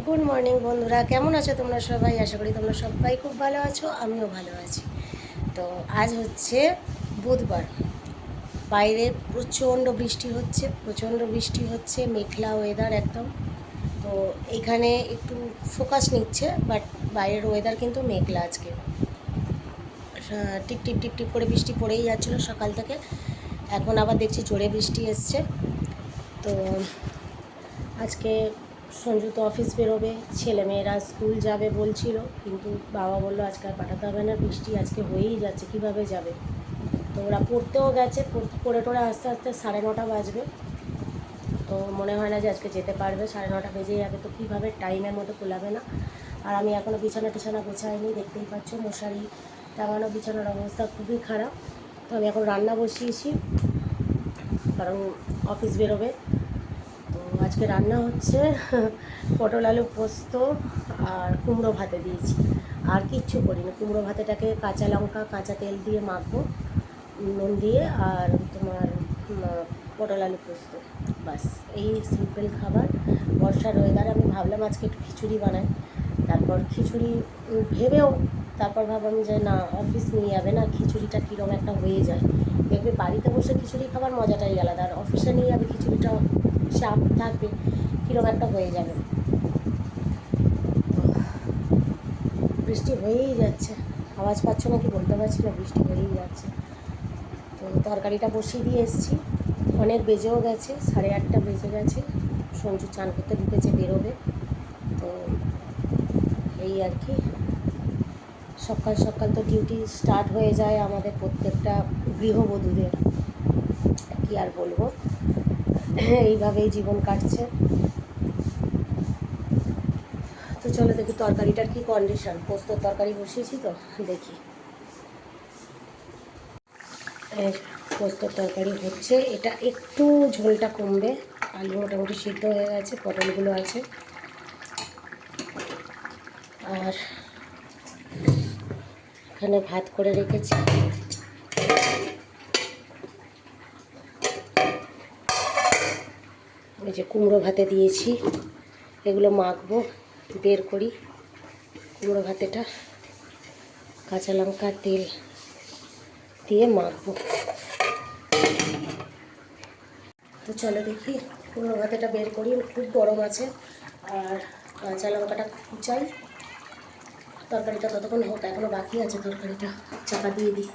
Good morning বন্ধুরা, কেমন আছো তোমরা সবাই? আশা করি তোমরা সবাই খুব ভালো আছো, আমিও ভালো আছি। তো আজ হচ্ছে বুধবার, বাইরে প্রচণ্ড বৃষ্টি হচ্ছে, মেঘলা ওয়েদার একদম। তো এখানে একটু ফোকাস নিচ্ছে, বাট বাইরের ওয়েদার কিন্তু মেঘলা আজকে। টিপ টিপ টিপ টিপ করে বৃষ্টি পড়েই যাচ্ছিলো সকাল থেকে। এখন আবার দেখছি জোরে বৃষ্টি এসছে। তো আজকে সঞ্জু তো অফিস বেরোবে, ছেলেমেয়েরা স্কুল যাবে বলছিল, কিন্তু বাবা বললো আজকে আর পাঠাতে হবে না, বৃষ্টি আজকে হয়েই যাচ্ছে, কীভাবে যাবে। তো ওরা পড়তেও গেছে, পড়ে টোড়ে আস্তে আস্তে 9:30 বাজবে। তো মনে হয় না যে আজকে যেতে পারবে, 9:30 বেজে যাবে, তো কীভাবে টাইমের মতো কুলাবে না। আর আমি এখনও বিছানা টিছানা গোছাইনি, দেখতেই পাচ্ছ মশারি টাঙানো, বিছানার অবস্থা খুবই খারাপ। তো আমি এখন রান্না বসিয়েছি, কারণ অফিস বেরোবে। তো আজকে রান্না হচ্ছে পটল আলু পোস্ত আর কুমড়ো ভাতে দিয়েছি, আর কিচ্ছু করিনি। কুমড়ো ভাতেটাকে কাঁচা লঙ্কা কাঁচা তেল দিয়ে মাখবো, নুন দিয়ে, আর তোমার পটল আলু পোস্ত, বাস। এই সিম্পল খাবার বর্ষার ওয়েদারে। আমি ভাবলাম আজকে একটু খিচুড়ি বানাই, তারপর খিচুড়ি ভেবেও তারপর ভাবলাম যে না, অফিস নিয়ে যাবে না, খিচুড়িটা কীরকম একটা হয়ে যায়। দেখবে বাড়িতে বসে খিচুড়ি খাবার মজাটাই আলাদা, আর অফিসে নিয়ে যাবে খিচুড়িটা চাপ থাকবে, কীরকম একটা হয়ে যাবে। বৃষ্টি হয়েই যাচ্ছে, আওয়াজ পাচ্ছ না কি বলতে পারছি না, বৃষ্টি হয়েই যাচ্ছে। তো তরকারিটা বসিয়ে দিয়ে এসেছি, অনেক বেজেও গেছে, 8:30 বেজে গেছে। সঞ্জু চান করতে ঢুকেছে, বেরোবে। তো এই আর কি, সকাল সকাল তো ডিউটি স্টার্ট হয়ে যায় আমাদের প্রত্যেকটা গৃহবধূদের, কি আর বলবো, এইভাবেই জীবন কাটছে। তো চলো দেখি তরকারিটার কি কন্ডিশন। পোস্তর তরকারি বসিয়েছি, তো দেখি। পোস্তর তরকারি হচ্ছে, এটা একটু ঝোলটা কমবে। আলু মোটামুটি সিদ্ধ হয়ে গেছে, পটলগুলো আছে, আর এখানে ভাত করে রেখেছি। এই যে কুমড়ো ভাতে দিয়েছি, এগুলো মাখবো, বের করি কুমড়ো ভাতেটা, কাঁচা লঙ্কা তেল দিয়ে মাখবো। তো চলো দেখি কুমড়ো ভাতেটা বের করি, খুব গরম আছে। আর কাঁচা লঙ্কাটা কুচাই, তরকারিটা ততক্ষণ হোক, এখনও বাকি আছে। তরকারিটা চাপা দিয়ে দিই,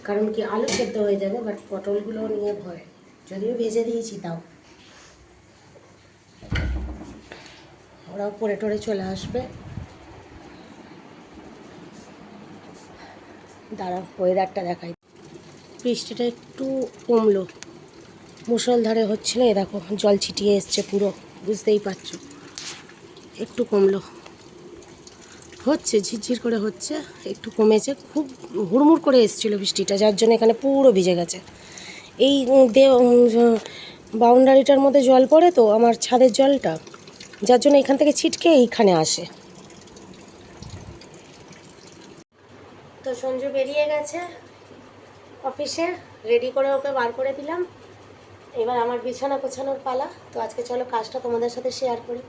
কারণ কি আলু সেদ্ধ হয়ে যাবে, বাট পটলগুলো নিয়ে ভয়, যদিও ভেজে দিয়েছি তাও। ওরাও পড়ে টরে চলে আসবে। দাঁড়াও ওয়েদারটা দেখাই। বৃষ্টিটা একটু কমলো, মুষলধারে হচ্ছিল, এ দেখো জল ছিটিয়ে এসছে পুরো, বুঝতেই পারছো। একটু কমলো, হচ্ছে ঝিরঝির করে হচ্ছে, একটু কমেছে। খুব হুড়মুড় করে এসেছিলো বৃষ্টিটা, যার জন্য এখানে পুরো ভিজে গেছে। এই বাউন্ডারিটার মধ্যে জল পড়ে তো আমার ছাদের জলটা, যার জন্য এখান থেকে ছিটকে এইখানে আসে। তো সঞ্জু বেরিয়ে গেছে অফিসে, রেডি করে ওকে বার করে দিলাম। এবার আমার বিছানা গোছানোর পালা। তো আজকে চলো কাজটা তোমাদের সাথে শেয়ার করি।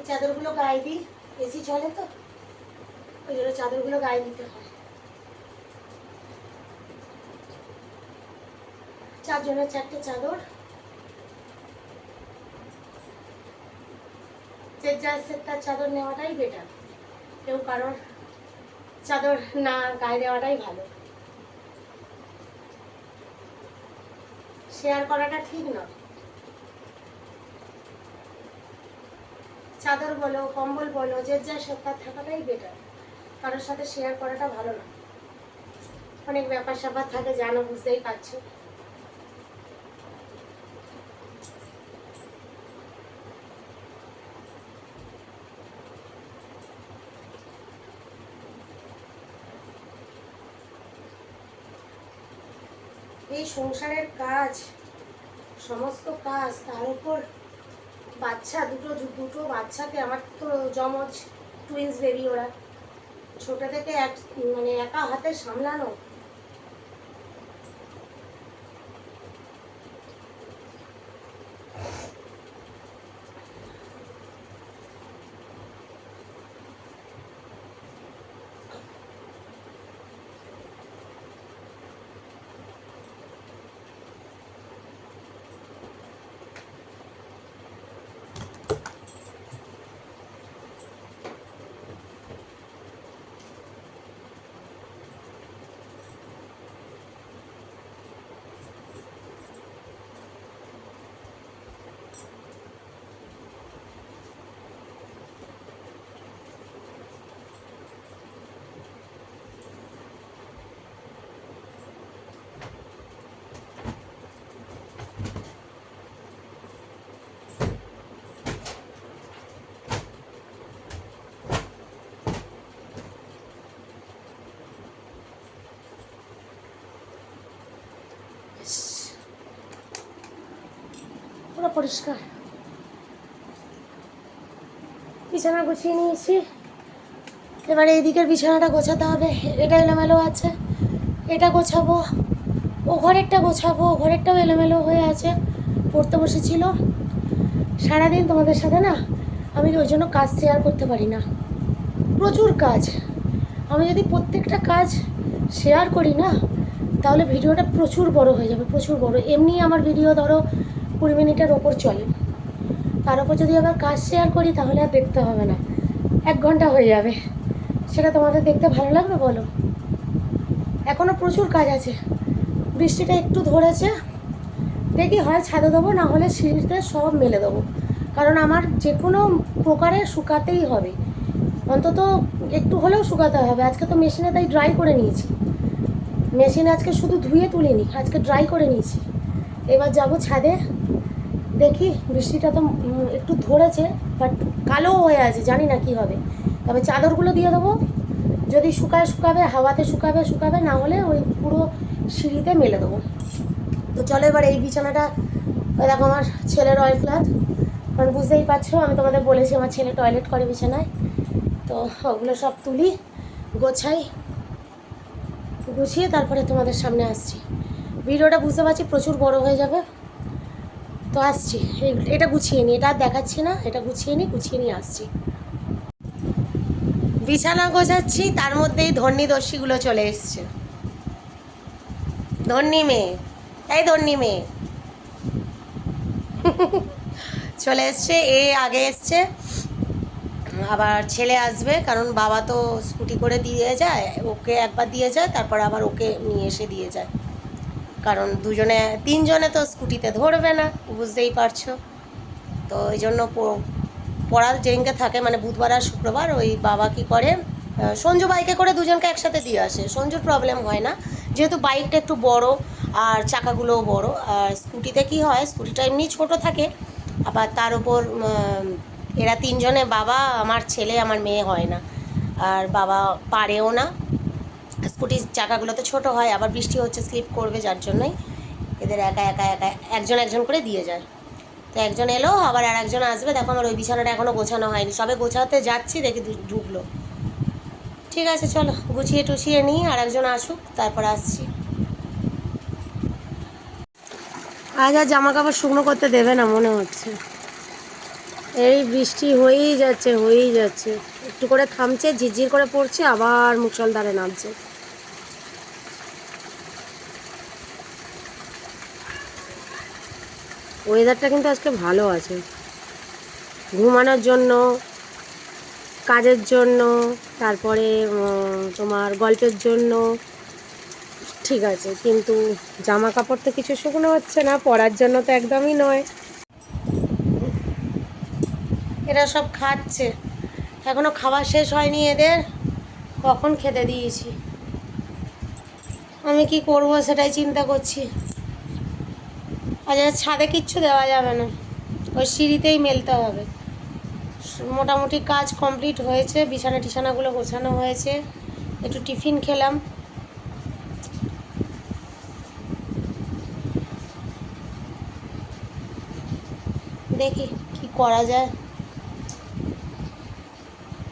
এই চাদরগুলো গায়ে দিই, এসি চলে তো ওই জন্য চাদরগুলো গায়ে দিতে হয়। 4 জনের 4টে চাদর, যে যার তার চাদর নেওয়াটাই বেটার। কেউ কারোর চাদর না গায়ে দেওয়াটাই ভালো, শেয়ার করাটা ঠিক না। চাদর বলো কম্বল বলো, যে যার তার থাকাটাই বেটার, কারোর সাথে শেয়ার করাটা ভালো না। অনেক ব্যাপার স্যাপার থাকে, জানো, বুঝতেই পারছো। এই সংসারের কাজ, সমস্ত কাজ, তার উপর বাচ্চা দুটো বাচ্চাকে, আমার তো জমজ টুইন্স বেবি, ওরা ছোট থেকে মানে একা হাতে সামলানো। পুরো পরিষ্কার। বিছানা গুছিয়ে নিয়েছি, এবারে এই দিকের বিছানাটা গোছাতে হবে। এটা এলোমেলো আছে, এটা গোছাবো। ও ঘরেরটা গোছাবো, ও ঘরেরটাও এলোমেলো হয়ে আছে, পড়তে বসেছিল। সারাদিন তোমাদের সাথে না আমি ওই জন্য কাজ শেয়ার করতে পারি না, প্রচুর কাজ। আমি যদি প্রত্যেকটা কাজ শেয়ার করি না, তাহলে ভিডিওটা প্রচুর বড় হয়ে যাবে, প্রচুর বড়। এমনি আমার ভিডিও ধরো 20 মিনিটের ওপর চলে, তার উপর যদি আবার কাজ শেয়ার করি তাহলে আর দেখতে হবে না, 1 ঘন্টা হয়ে যাবে। সেটা তোমাদের দেখতে ভালো লাগবে বলো? এখনও প্রচুর কাজ আছে। বৃষ্টিটা একটু ধরেছে, দেখি হয় ছাদে দেবো, না হলে সিঁড়িতে সব মেলে দেবো। কারণ আমার যে কোনো প্রকারে শুকাতেই হবে, অন্তত একটু হলেও শুকাতে হবে। আজকে তো মেশিনে তাই ড্রাই করে নিয়েছি, মেশিনে আজকে শুধু ধুয়ে তুলিনি, আজকে ড্রাই করে নিয়েছি। এবার যাব ছাদে, দেখি। বৃষ্টিটা তো একটু ধরেছে, বাট কালো হয়ে আছে, জানি না কি হবে। তবে চাদরগুলো দিয়ে দেবো, যদি শুকাবে, হাওয়াতে শুকাবে, না হলে ওই পুরো সিঁড়িতে মেলে দেবো। তো চলো এবার এই বিছানাটা, দেখো আমার ছেলের অয়েল ক্লথ, কারণ বুঝতেই পারছো আমি তোমাদের বলেছি আমার ছেলে টয়লেট করে বিছানায়। তো ওগুলো সব তুলি, গোছাই, গুছিয়ে তারপরে তোমাদের সামনে আসছি। ভিডিওটা বুঝতে পারছি প্রচুর বড় হয়ে যাবে, তো আসছি। এটা গুছিয়ে নিই, এটা আর দেখাচ্ছি না, এটা গুছিয়ে নিয়ে আসছি। বিছানা গোছাচ্ছি, তার মধ্যেই ধন্যী দস্যিগুলো চলে এসছে। ধন্যী মেয়ে, এই ধন্যী মেয়ে চলে এসছে। এ আগে এসছে, আবার ছেলে আসবে, কারণ বাবা তো স্কুটি করে দিয়ে যায়, ওকে একবার দিয়ে যায়, তারপর আবার ওকে নিয়ে এসে দিয়ে যায়। কারণ 3জনে তো স্কুটিতে ধরবে না, বুঝতেই পারছো। তো ওই জন্য পড়ার যেদিনকে থাকে, মানে বুধবার আর শুক্রবার, ওই বাবা কি করে, সঞ্জু বাইকে করে 2জনকে একসাথে দিয়ে আসে। সঞ্জুর প্রবলেম হয় না, যেহেতু বাইকটা একটু বড় আর চাকাগুলোও বড়। আর স্কুটিতে কি হয়, স্কুটিটা এমনি ছোট থাকে, আবার তার উপর এরা 3জনে, বাবা, আমার ছেলে, আমার মেয়ে হয় না, আর বাবা পারেও না। স্কুটির চাকাগুলো তো ছোটো হয়, আবার বৃষ্টি হচ্ছে, স্লিপ করবে, যার জন্যই এদের একা একজন করে দিয়ে যায়। তো একজন এলো, আবার আর একজন আসবে। দেখো আমার ওই বিছানাটা এখনও গোছানো হয়নি, সবে গোছাতে যাচ্ছি, দেখি ঢুকলো। ঠিক আছে চলো গুছিয়ে টুছিয়ে নিই, আর একজন আসুক, তারপর আসছি। আজ আর জামা কাপড় শুকনো করতে দেবে না মনে হচ্ছে, এই বৃষ্টি হয়েই যাচ্ছে, একটু করে থামছে, ঝিরঝির করে পড়ছে, আবার মুষলধারে নামছে। ওয়েদারটা কিন্তু আজকে ভালো আছে, ঘুমানোর জন্য, কাজের জন্য, তারপরে তোমার গল্পের জন্য ঠিক আছে, কিন্তু জামা কাপড় তো কিছু শুকনো হচ্ছে না, পরার জন্য তো একদমই নয়। এরা সব খাচ্ছে, এখনো খাওয়া শেষ হয়নি এদের, কখন খেতে দিয়েছি। আমি কি করব সেটাই চিন্তা করছি। আজ ছাদে কিচ্ছু দেওয়া যাবে না, ওই সিঁড়িতেই মেলতে হবে। মোটামুটি কাজ কমপ্লিট হয়েছে, বিছানা টিছানাগুলো গোছানো হয়েছে, একটু টিফিন খেলাম। দেখি কি করা যায়।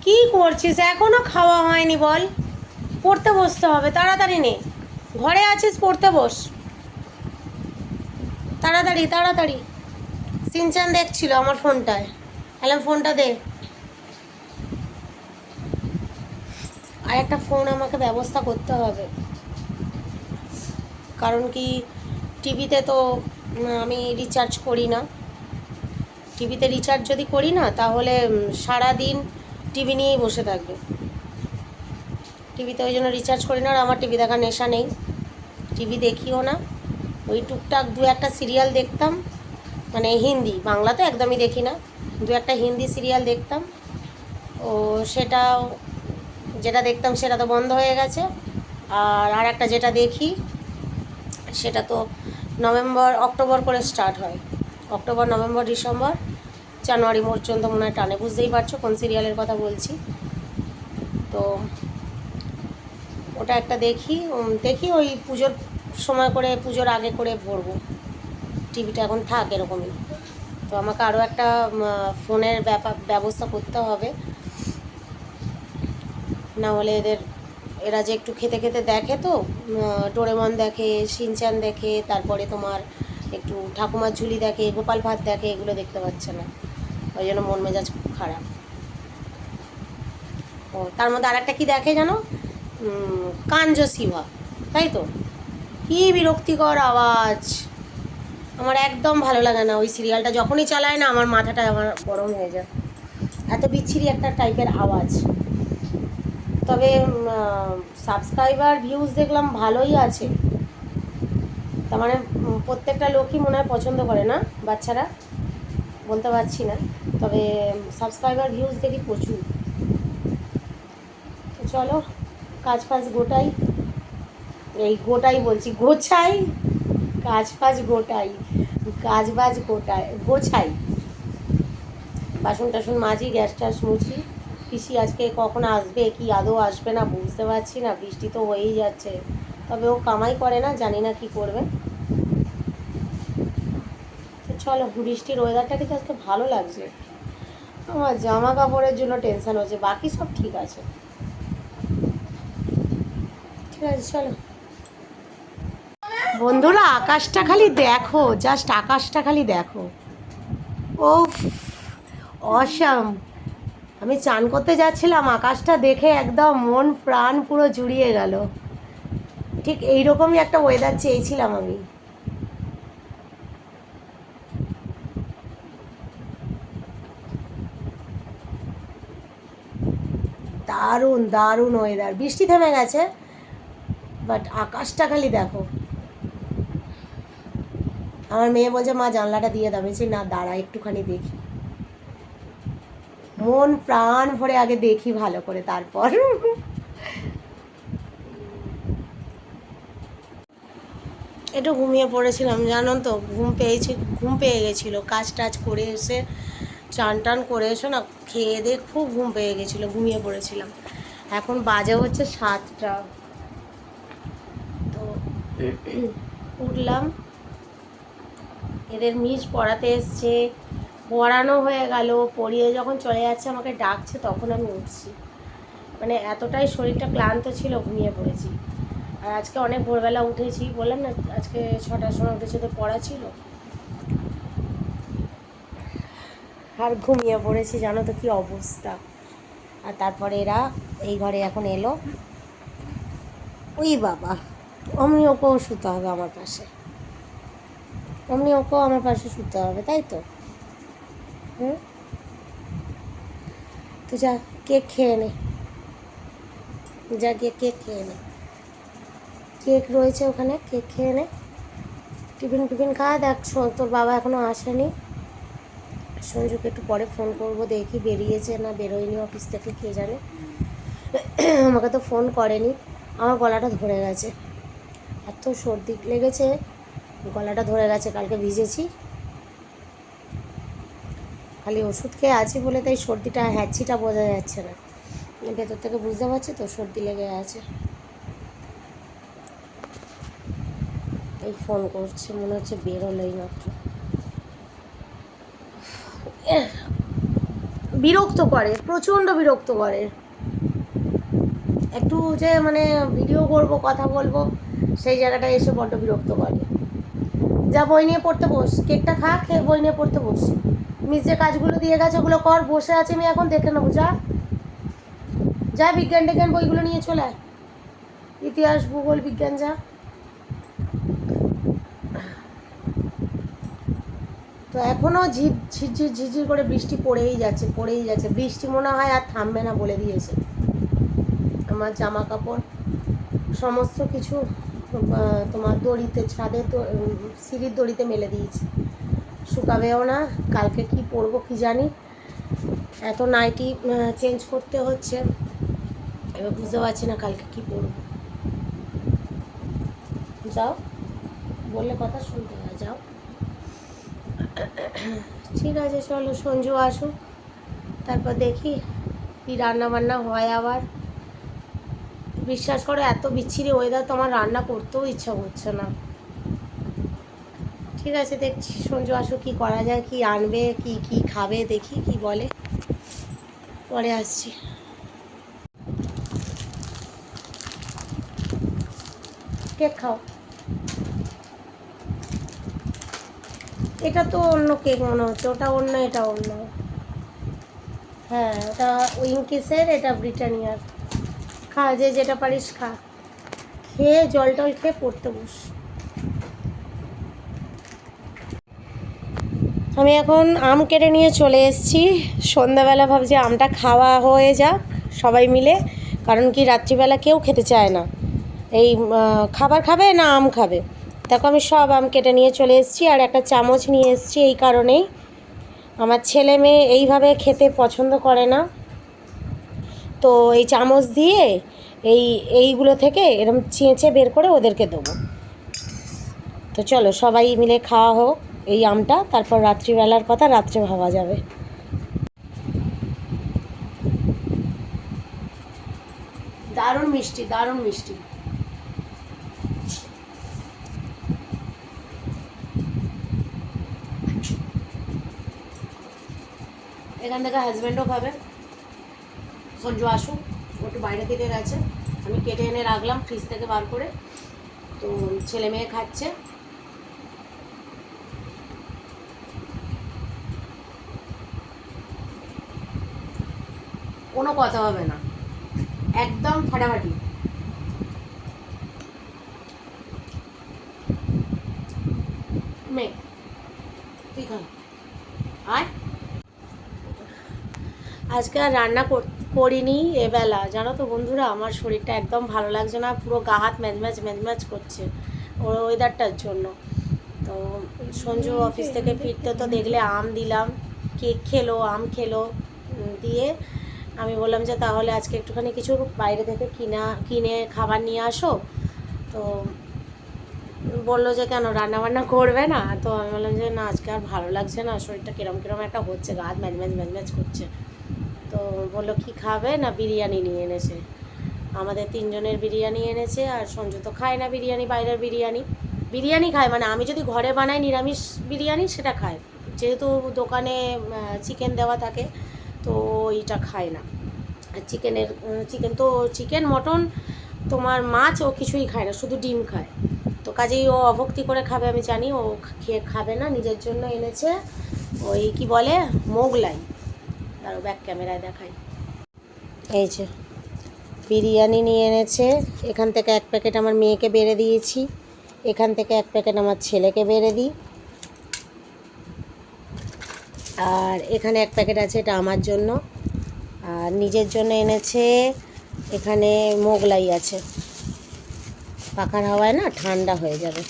কি করছিস, এখনো খাওয়া হয়নি বল? পড়তে বসতে হবে, তাড়াতাড়ি নে, ঘরে আছিস পড়তে বস, তাড়াতাড়ি তাড়াতাড়ি। সিনচান দেখছিল আমার ফোনটায়, এলাম ফোনটা দে। আর একটা ফোন আমাকে ব্যবস্থা করতে হবে, কারণ কি টিভিতে তো আমি রিচার্জ করি না। টিভিতে রিচার্জ যদি করি না, তাহলে সারা দিন টিভি নিয়েই বসে থাকবে। টিভিতে ওই জন্য রিচার্জ করি না, আর আমার টিভি দেখার নেশা নেই, টিভি দেখিও না। ওই টুকটাক দু একটা সিরিয়াল দেখতাম, মানে হিন্দি, বাংলা তো একদমই দেখি না, দু একটা হিন্দি সিরিয়াল দেখতাম। ও সেটাও, যেটা দেখতাম সেটা তো বন্ধ হয়ে গেছে। আর একটা যেটা দেখি সেটা তো নভেম্বর অক্টোবর করে স্টার্ট হয়, অক্টোবর নভেম্বর ডিসেম্বর জানুয়ারি পর্যন্ত মনে হয় টানে, বুঝতেই পারছো কোন সিরিয়ালের কথা বলছি। তো ওটা একটা দেখি, ওই পুজোর সময় করে, পুজোর আগে করে ভরবো। টিভিটা এখন থাক এরকমই। তো আমাকে আরও একটা ফোনের ব্যবস্থা করতে হবে, না হলে এরা যে একটু খেতে খেতে দেখে, তো ডোরেমন দেখে, শিনচ্যান দেখে, তারপরে তোমার একটু ঠাকুমার ঝুলি দেখে, গোপাল ভাত দেখে, এগুলো দেখতে পাচ্ছে না, ওই জন্য মন মেজাজ খুব খারাপ। ও তার মধ্যে আরেকটা কি দেখে জানো, কাঞ্জসিভা, তাই তো, কী বিরক্তিকর আওয়াজ, আমার একদম ভালো লাগে না ওই সিরিয়ালটা, যখনই চালায় না আমার মাথাটা আমার গরম হয়ে যায়, এত বিচ্ছিরি একটা টাইপের আওয়াজ। তবে সাবস্ক্রাইবার ভিউজ দেখলাম ভালোই আছে, তার মানে প্রত্যেকটা লোকই মনে হয় পছন্দ করে না, বাচ্চারা, বলতে পারছি না, তবে সাবস্ক্রাইবার ভিউজ দেখি প্রচুর। তো চলো কাজ ফাজ গোটাই, এই গোটাই বলছি, গোছাই, কাজ ফাজ গোটাই, কাজ বাজ গোছাই, বাসন টাসন মাজি, গ্যাস ট্যাস মুছি। পিসি আজকে কখন আসবে, কি আদৌ আসবে না বুঝতে পারছি না, বৃষ্টি তো হয়েই যাচ্ছে, তবে ও কামাই করে না, জানি না কি করবে। তো চলো, বৃষ্টির ওয়েদারটা কিন্তু আজকে ভালো লাগছে, আমার জামা কাপড়ের জন্য টেনশন হচ্ছে, বাকি সব ঠিক আছে। ঠিক আছে চলো বন্ধুরা, আকাশটা খালি দেখো, জাস্ট আকাশটা খালি দেখো, ও অসাম। আমি চান করতে যাচ্ছিলাম, আকাশটা দেখে একদম মন প্রাণ পুরো জুড়িয়ে গেল, ঠিক এইরকমই একটা ওয়েদার চেয়েছিলাম আমি। দারুণ দারুণ ওয়েদার, বৃষ্টি থেমে গেছে, বাট আকাশটা খালি দেখো। আমার মেয়ে বলছে মা জানলাটা দিয়ে দাও, বলছি না দাঁড়া একটুখানি দেখি, মন প্রাণ ভরে আগে দেখি ভালো করে, তারপর। একটু ঘুমিয়ে পড়েছিলাম জানো তো, ঘুম পেয়ে গেছিলো, কাজ টাজ করে এসে, চান টান করে এসে না, খেয়ে দিয়ে খুব ঘুম পেয়ে গেছিলো, ঘুমিয়ে পড়েছিলাম। এখন বাজে হচ্ছে 7টা, তো উঠলাম, এদের মিস পড়াতে এসছে, পড়ানো হয়ে গেল, পড়িয়ে যখন চলে যাচ্ছে আমাকে ডাকছে, তখন আমি উঠছি, মানে এতটাই শরীরটা ক্লান্ত ছিল, ঘুমিয়ে পড়েছি। আর আজকে অনেক ভোরবেলা উঠেছি, বললাম না আজকে 6টার সময় উঠেছে, তো পড়া ছিল। আর ঘুমিয়ে পড়েছি, জানো তো কী অবস্থা। আর তারপরে এরা এই ঘরে এখন এলো। ওই বাবা, অমনি ওকেও শুতে হবে আমার পাশে, অমনি ওকেও আমার পাশে শুতে হবে, তাই তো? হুম, তো যা কেক খেয়ে নে, যা গিয়ে কেক খেয়ে নে, কেক রয়েছে ওখানে, কেক খেয়ে নে, টিফিন খা। দেখ তোর বাবা এখনও আসেনি, সঞ্জুকে একটু পরে ফোন করবো, দেখি বেরিয়েছে না বেরোয়নি অফিস থেকে, কে জানে। আমাকে তো ফোন করেনি। আমার গলাটা ধরে গেছে, এত সর্দি লেগেছে, গলাটা ধরে গেছে, কালকে ভিজেছি, খালি ওষুধ খেয়ে আছি বলে তাই সর্দিটা, হ্যাঁচিটা বোঝা যাচ্ছে না, ভেতর থেকে বুঝতে পারছি তো সর্দি লেগে আছে। এই ফোন করছে, মনে হচ্ছে বেরোলেই মাত্র। বিরক্ত করে, প্রচণ্ড বিরক্ত করে। একটু যে মানে ভিডিও করব, কথা বলবো, সেই জায়গাটায় এসে বড্ড বিরক্ত করে। যা বই নিয়ে পড়তে বস, কেকটা খা, খেয়ে বই নিয়ে পড়তে বস। মিস যে কাজগুলো দিয়ে গেছে ওগুলো কর, বসে আছি আমি এখন, দেখে নেবো। যা যা, বিজ্ঞান টিজ্ঞান বইগুলো নিয়ে চলে আয়, ইতিহাস ভূগোল বিজ্ঞান যা। তো এখনও ঝিরঝির করে বৃষ্টি পড়েই যাচ্ছে, বৃষ্টি মনে হয় আর থামবে না বলে দিয়েছে। আমার জামা কাপড় সমস্ত কিছু তোমার দড়িতে, ছাদে তো সিঁড়ির দড়িতে মেলে দিয়েছি, শুকাবেও না। কালকে কি পরবো কি জানি, এত নাইটি চেঞ্জ করতে হচ্ছে, এবার বুঝতে পারছি না কালকে কি পরবো। যাও, বললে কথা শুনতে হয়, যাও। ঠিক আছে, চলো সঞ্জু আসুক, তারপর দেখি কি রান্না বান্না হয়। আবার বিশ্বাস করো, এত বিচ্ছিরি ওয়েদার তো আমার রান্না করতেও ইচ্ছা করছে না। ঠিক আছে, দেখছি সঞ্জু আসুক, কী করা যায়, কি আনবে, কি খাবে, দেখি কি বলে, পরে আসছি। কেক খাও। এটা তো অন্য কেক মনে হচ্ছে, ওটা অন্য, এটা অন্য। হ্যাঁ, ওটা উইঙ্কিসের, এটা ব্রিটানিয়ার। খা, যে যেটা পারিস খা, খেয়ে জল টল খেয়ে পড়তে বস। আমি এখন আম কেটে নিয়ে চলে এসেছি। সন্ধ্যাবেলা ভাবছি আমটা খাওয়া হয়ে যাক সবাই মিলে, কারণ কি রাত্রিবেলা কেউ খেতে চায় না, এই খাবার খাবে না আম খাবে। দেখো আমি সব আম কেটে নিয়ে চলে এসেছি, আর একটা চামচ নিয়ে এসেছি এই কারণেই, আমার ছেলে মেয়ে এইভাবে খেতে পছন্দ করে না, তো এই চামচ দিয়ে এইগুলো থেকে এরকম চেঁচে বের করে ওদেরকে দেবো। তো চলো সবাই মিলে খাওয়া হোক এই আমটা, তারপর রাত্রিবেলার কথা রাত্রে ভাবা যাবে। দারুণ মিষ্টি, দারুণ মিষ্টি। এখান থেকে হাজব্যান্ডও খাবে, সঞ্জু আসুক, একটু বাইরে থেকে গেছে, আমি কেটে এনে রাখলাম ফ্রিজ থেকে বার করে, তো ছেলে মেয়ে খাচ্ছে। কোনো কথা হবে না, একদম ফাটাফাটি। মেয়ে তুই খা, আয়। আজকে আর রান্না করিনি এবেলা, জানো তো বন্ধুরা, আমার শরীরটা একদম ভালো লাগছে না, পুরো গা হাত ম্যাচ করছে ওয়েদারটার জন্য। তো সঞ্জু অফিস থেকে ফিরতে তো দেখলে আম দিলাম, কেক খেলো, আম খেলো, দিয়ে আমি বললাম যে তাহলে আজকে একটুখানি কিছু বাইরে থেকে কিনে খাবার নিয়ে আসো। তো বললো যে কেন রান্নাবান্না করবে না, তো আমি বললাম যে না আজকে আর ভালো লাগছে না, শরীরটা কিরম একটা হচ্ছে, গা হাত ম্যাচ করছে। তো বললো কি খাবে, না বিরিয়ানি নিয়ে এনেছে, আমাদের 3 জনের বিরিয়ানি এনেছে, আর সঞ্জু তো খায় না বিরিয়ানি, বাইরের বিরিয়ানি খায়, মানে আমি যদি ঘরে বানাই নিরামিষ বিরিয়ানি সেটা খায়, যেহেতু দোকানে চিকেন দেওয়া থাকে তো এইটা খায় না। আর চিকেন মটন তোমার মাছ ও কিছুই খায় না, শুধু ডিম খায়। তো কাজেই ও অভক্তি করে খাবে, আমি জানি ও খেয়ে খাবে না, নিজের জন্য এনেছে, ও ওই কি বলে মোগলাই। তারও ব্যাক ক্যামেরায় দেখাই। এই যে বিরিয়ানি নিয়ে এনেছে, এখান থেকে 1 প্যাকেট আমার মেয়েকে বেড়ে দিয়েছি, এখান থেকে 1 প্যাকেট আমার ছেলেকে বেড়ে দিই, আর এখানে 1 প্যাকেট আছে, এটা আমার জন্য। আর নিজের জন্য এনেছে, এখানে মোগলাই আছে, পাখার হাওয়ায় না ঠান্ডা হয়ে যাবে,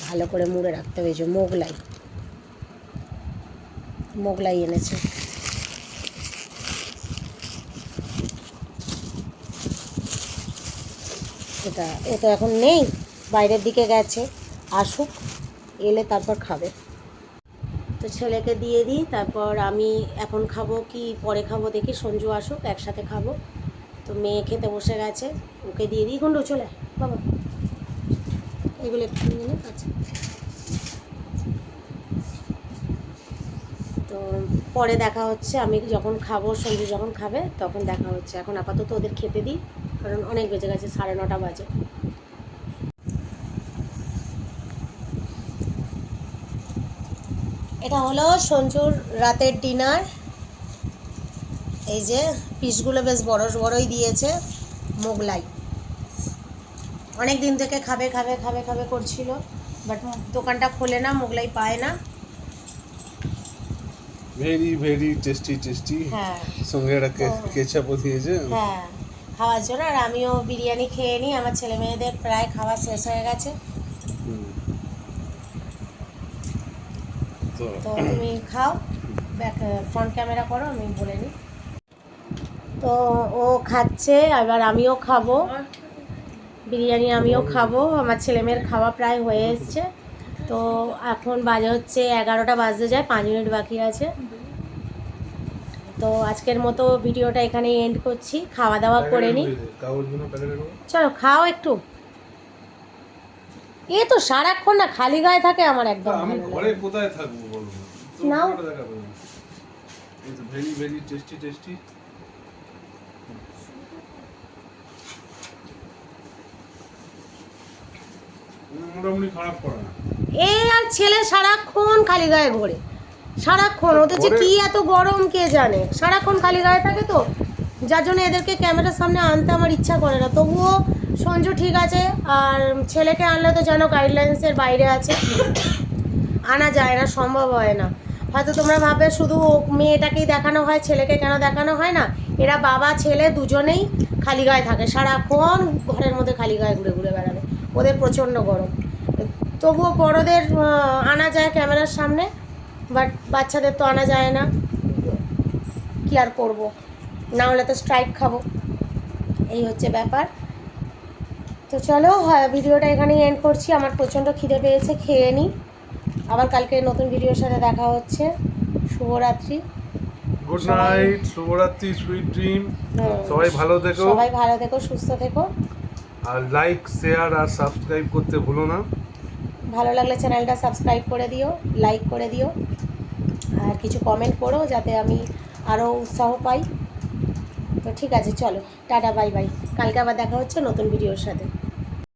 ভালো করে মুড়ে রাখতে হবে। যে মোগলাই এনেছে। এটা ও তো এখন নেই, বাইরের দিকে গেছে, আসুক, এলে তারপর খাবে। তো ছেলেকে দিয়ে দিই, তারপর আমি এখন খাবো কি পরে খাবো দেখি, সঞ্জু আসুক একসাথে খাবো। তো মেয়ে খেতে বসে গেছে, ওকে দিয়ে দিই। গুন্ডু চলে বাবা, এগুলো একটু নিয়ে নে। আচ্ছা, তো পরে দেখা হচ্ছে, আমি যখন খাবো, সঞ্জু যখন খাবে তখন দেখা হচ্ছে। এখন আপাতত ওদের খেতে দিই, কারণ অনেক বেজে গেছে, 9:30 বাজে। এটা হলো সঞ্জুর রাতের ডিনার। এই যে পিসগুলো বেশ বড় বড়ই দিয়েছে, মোগলাই। অনেক দিন থেকে খাবে খাবে খাবে খাবে করছিল, বাট দোকানটা খোলে না, মোগলাই পায় না। Very very tasty. হ্যাঁ, সঙ্গে একটা কেচাপও দিয়েছে। হ্যাঁ, খাওয়ার জন্য। আর আমিও বিরিয়ানি খেয়ে নিই, আমার ছেলে মেয়েদের প্রায় খাওয়া শেষ হয়ে গেছে। তো তুমি খাও, ব্যাক ফ্রন্ট ক্যামেরা করো, আমি বলে নিই। তো ও খাচ্ছে, এবার আমিও খাবো বিরিয়ানি, আমিও খাবো। আমার ছেলেমেয়ের খাওয়া প্রায় হয়ে এসছে। তো এখন বাজে হচ্ছে 11টা বাজতে যায়, 5 মিনিট বাকি আছে। তো আজকের মতো ভিডিওটা এখানেই এন্ড করছি, খাওয়া দাওয়া করে নিই। চলো খাও একটু। এ তো সারাক্ষণ না খালি গায়ে থাকে, আমার একদম আমি ভালো ঘরে লাগে। কোথায় থাকবো বলো নাও। এই তো ভেরি ভেরি টেস্টি। মোটামুটি খারাপ করে না। এ আর ছেলে সারাক্ষণ খালি গায়ে ঘোরে, সারাক্ষণ। ওদের যে কি এত গরম কে জানে, সারাক্ষণ খালি গায়ে থাকে, তো যার জন্য এদেরকে ক্যামেরার সামনে আনতে আমার ইচ্ছা করে না। তবুও সঞ্জু ঠিক আছে, আর ছেলেকে আনলে তো যেন গাইডলাইন্সের বাইরে আছে, আনা যায় না, সম্ভব হয় না। হয়তো তোমরা ভাবে শুধু মেয়েটাকেই দেখানো হয়, ছেলেকে কেন দেখানো হয় না। এরা বাবা ছেলে দুজনেই খালি গায়ে থাকে, সারাক্ষণ ঘরের মধ্যে খালি গায়ে ঘুরে ঘুরে বেড়াবে। ওদের প্রচণ্ড গরম, তবুও বড়দের আনা যায় ক্যামেরার সামনে, বাট বাচ্চাদের তো আনা যায় না, কি আর করবো, না হলে তো স্ট্রাইক খাবো, এই হচ্ছে ব্যাপার। তো চলো ভিডিওটা এখানেই এন্ড করছি, আমার প্রচণ্ড খিদে পেয়েছে, খেয়ে নিই। আবার কালকে নতুন ভিডিওর সাথে দেখা হচ্ছে। শুভরাত্রি, গুড নাইট, শুভরাত্রি, সুইট ড্রিম। সবাই ভালো থেকো, সুস্থ থেকো। আর লাইক, শেয়ার আর সাবস্ক্রাইব করতে ভুলো না। ভালো লাগলে চ্যানেলটা সাবস্ক্রাইব করে দিও, লাইক করে দিও, আর কিছু কমেন্ট করো যাতে আমি আরও উৎসাহ পাই। তো ঠিক আছে, চলো টাটা, বাই বাই। কালকে আবার দেখা হচ্ছে নতুন ভিডিওর সাথে।